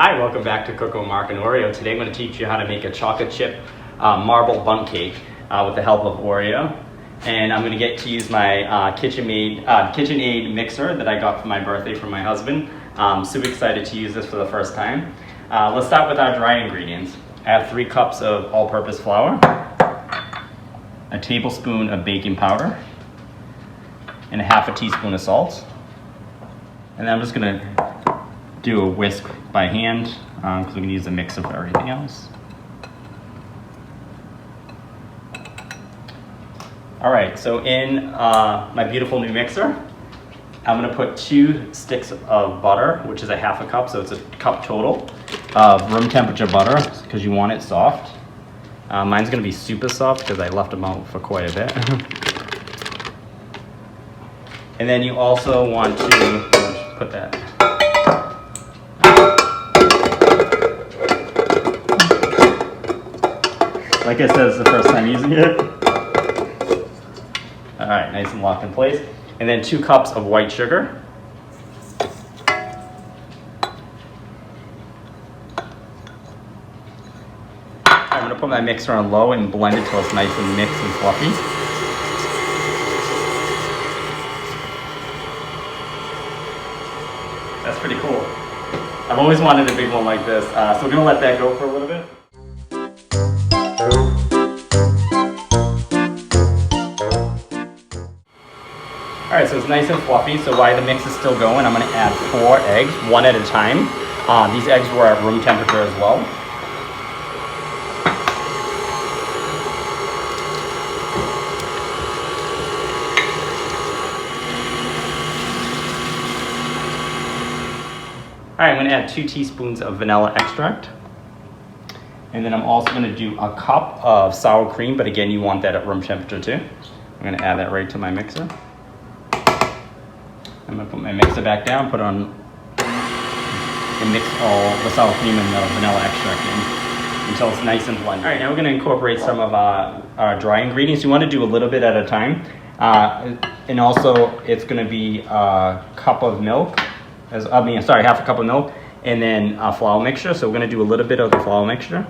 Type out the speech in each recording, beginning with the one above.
Hi, welcome back to Coco, Mark, and Oreo. Today I'm going to teach you how to make a chocolate chip marble bundt cake with the help of Oreo. And I'm going to use my KitchenAid mixer that I got for my birthday from my husband. Super excited to use this for the first time. Let's start with our dry ingredients. I have 3 cups of all-purpose flour, a tablespoon of baking powder, and a half a teaspoon of salt. And then I'm just going to do a whisk by hand because we're going to use a mix of everything else. Alright, so in my beautiful new mixer, I'm going to put 2 sticks of butter, which is a half a cup, so it's a cup total of room temperature butter because you want it soft. Mine's going to be super soft because I left them out for quite a bit. And then you also want to put that. Like I said, it's the first time using it. All right, nice and locked in place. And then 2 cups of white sugar. I'm gonna put my mixer on low and blend it till it's nice and mixed and fluffy. That's pretty cool. I've always wanted a big one like this, so we're gonna let that go for a little bit. Alright, so it's nice and fluffy, so while the mix is still going, I'm going to add 4 eggs, one at a time. These eggs were at room temperature as well. Alright, I'm going to add 2 teaspoons of vanilla extract. And then I'm also going to do a cup of sour cream, but again, you want that at room temperature too. I'm going to add that right to my mixer. I'm going to put my mixer back down, put on, and mix all the sour cream and the vanilla extract in until it's nice and blended. All right, now we're going to incorporate some of our dry ingredients. You want to do a little bit at a time. And also, it's going to be a cup of milk, half a cup of milk, and then a flour mixture. So we're going to do a little bit of the flour mixture.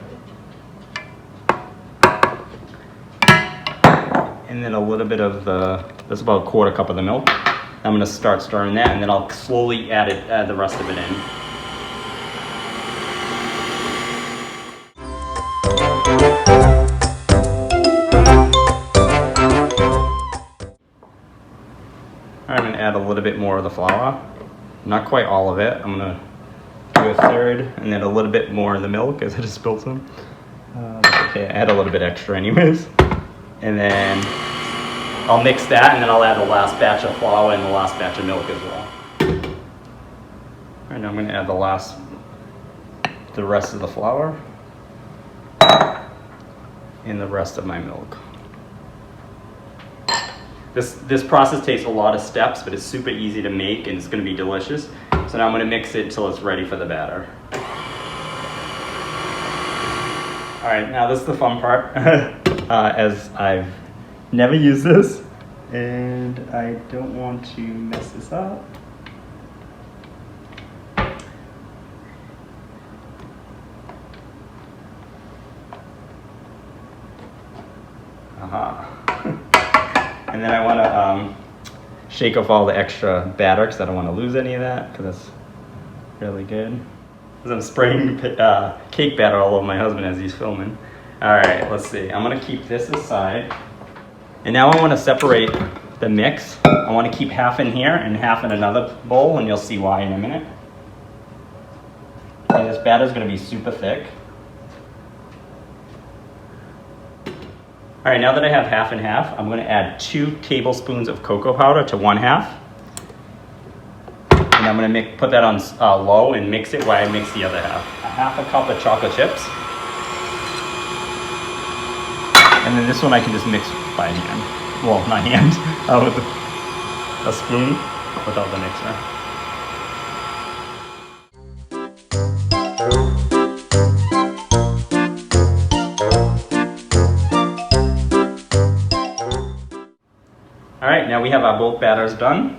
And then a little bit of that's about a 1/4 cup of the milk. I'm going to start stirring that, and then I'll slowly add the rest of it in. I'm going to add a little bit more of the flour. Not quite all of it. I'm going to do a third, and then a little bit more of the milk as I just spilled some. That's okay, I add a little bit extra anyways. And then I'll mix that, and then I'll add the last batch of flour and the last batch of milk as well. All right, now I'm going to add the rest of the flour and the rest of my milk. This process takes a lot of steps, but it's super easy to make, and it's going to be delicious. So now I'm going to mix it until it's ready for the batter. All right, now this is the fun part, as I've never used this, and I don't want to mess this up. And then I want to shake off all the extra batter because I don't want to lose any of that because that's really good. Because I'm spraying cake batter all over my husband as he's filming. All right, let's see. I'm going to keep this aside. And now I want to separate the mix. I want to keep half in here and half in another bowl, and you'll see why in a minute. And this batter is going to be super thick. All right, now that I have half and half, I'm going to add 2 tablespoons of cocoa powder to 1/2. And I'm going to put that on low and mix it while I mix the other half. A half a cup of chocolate chips. And then this one I can just mix by hand. Well, not hand, with a spoon without the mixer. All right, now we have our both batters done.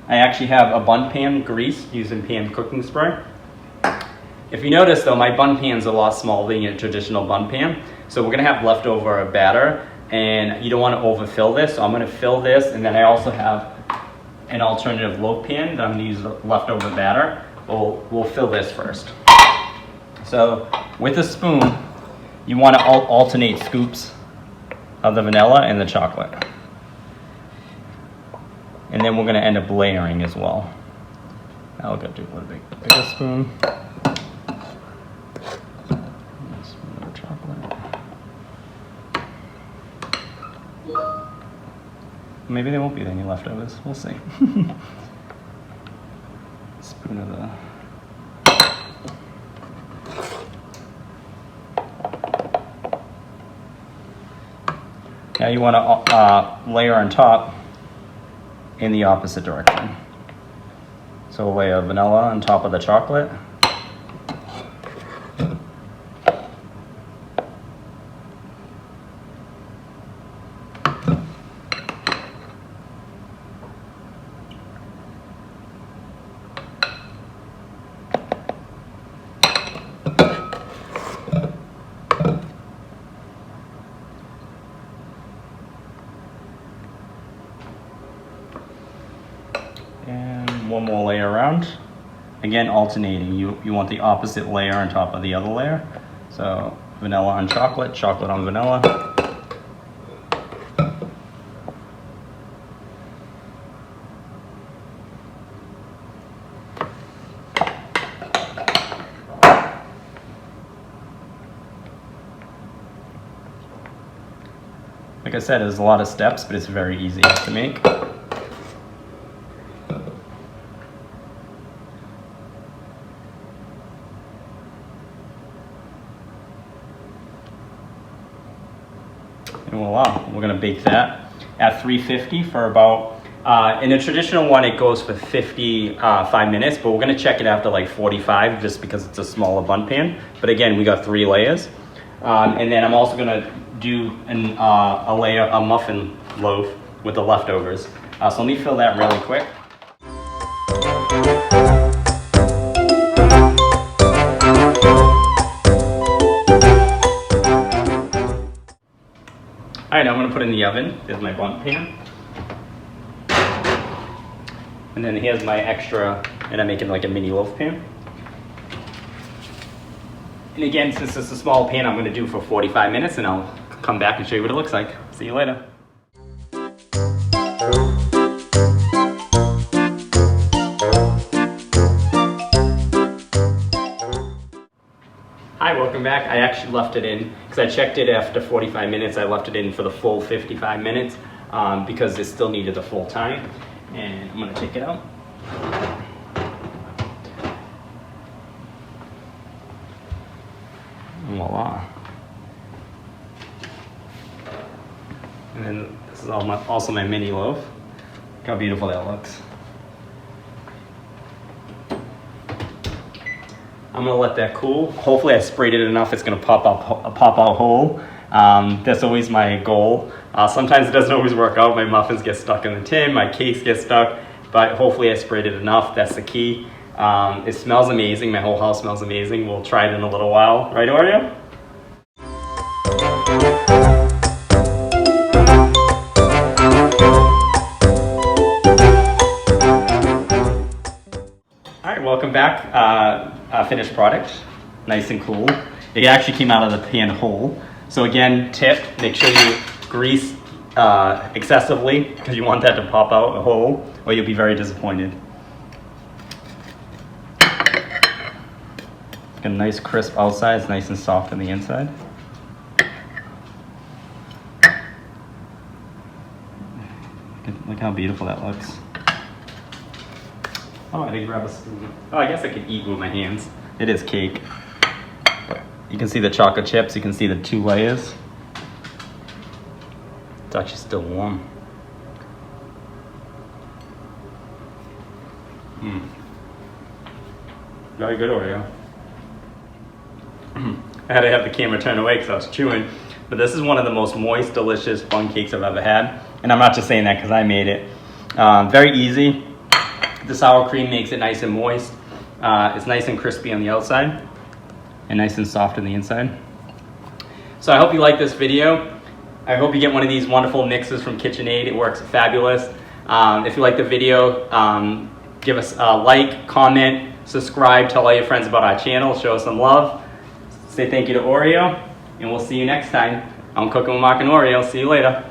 I actually have a Bundt pan grease using pan cooking spray. If you notice though, my bun pan's a lot smaller than a traditional bun pan. So we're gonna have leftover batter, and you don't wanna overfill this. So I'm gonna fill this, and then I also have an alternative loaf pan that I'm gonna use leftover batter. We'll fill this first. So with a spoon, you wanna alternate scoops of the vanilla and the chocolate. And then we're gonna end up layering as well. Now we're gonna do a little bit bigger spoon. Maybe there won't be any leftovers. We'll see. Spoon of the. Now you want to layer on top in the opposite direction. So we'll layer vanilla on top of the chocolate. And one more layer around. Again, alternating. You want the opposite layer on top of the other layer. So vanilla on chocolate, chocolate on vanilla. Like I said, there's a lot of steps, but it's very easy to make. And voila, we're gonna bake that at 350 for about, in a traditional one it goes for 55 minutes, but we're gonna check it after like 45 just because it's a smaller bun pan. But again, we got 3 layers. And then I'm also gonna do a muffin loaf with the leftovers. So let me fill that really quick. All right, now I'm gonna put it in the oven. There's my bun pan. And then here's my extra, and I'm making like a mini loaf pan. And again, since it's a small pan, I'm gonna do for 45 minutes, and I'll come back and show you what it looks like. See you later. Hi, welcome back. I actually left it in, because I checked it after 45 minutes. I left it in for the full 55 minutes because it still needed the full time. And I'm gonna take it out. Voila. And then this is also my mini loaf. Look how beautiful that looks. I'm gonna let that cool. Hopefully I sprayed it enough it's gonna pop out whole. That's always my goal. Sometimes it doesn't always work out. My muffins get stuck in the tin, my cakes get stuck, but hopefully I sprayed it enough. That's the key. It smells amazing. My whole house smells amazing. We'll try it in a little while. Right, Oreo? All right, welcome back. Finished product, nice and cool. It actually came out of the pan whole. So again, tip, make sure you grease excessively because you want that to pop out whole or you'll be very disappointed. It's got a nice crisp outside, it's nice and soft on the inside. Look how beautiful that looks. Oh, I didn't grab a spoon. Oh, I guess I could eat with my hands. It is cake. But you can see the chocolate chips, you can see the 2 layers. It's actually still warm. Very good, Oreo. I had to have the camera turn away because I was chewing. But this is one of the most moist, delicious bun cakes I've ever had. And I'm not just saying that because I made it. Very easy. The sour cream makes it nice and moist. It's nice and crispy on the outside. and nice and soft on the inside. So I hope you like this video. I hope you get one of these wonderful mixes from KitchenAid. It works fabulous. If you like the video, give us a like, comment, subscribe, tell all your friends about our channel, show us some love. Say thank you to Oreo, and we'll see you next time on Cooking with Mark and Oreo. See you later.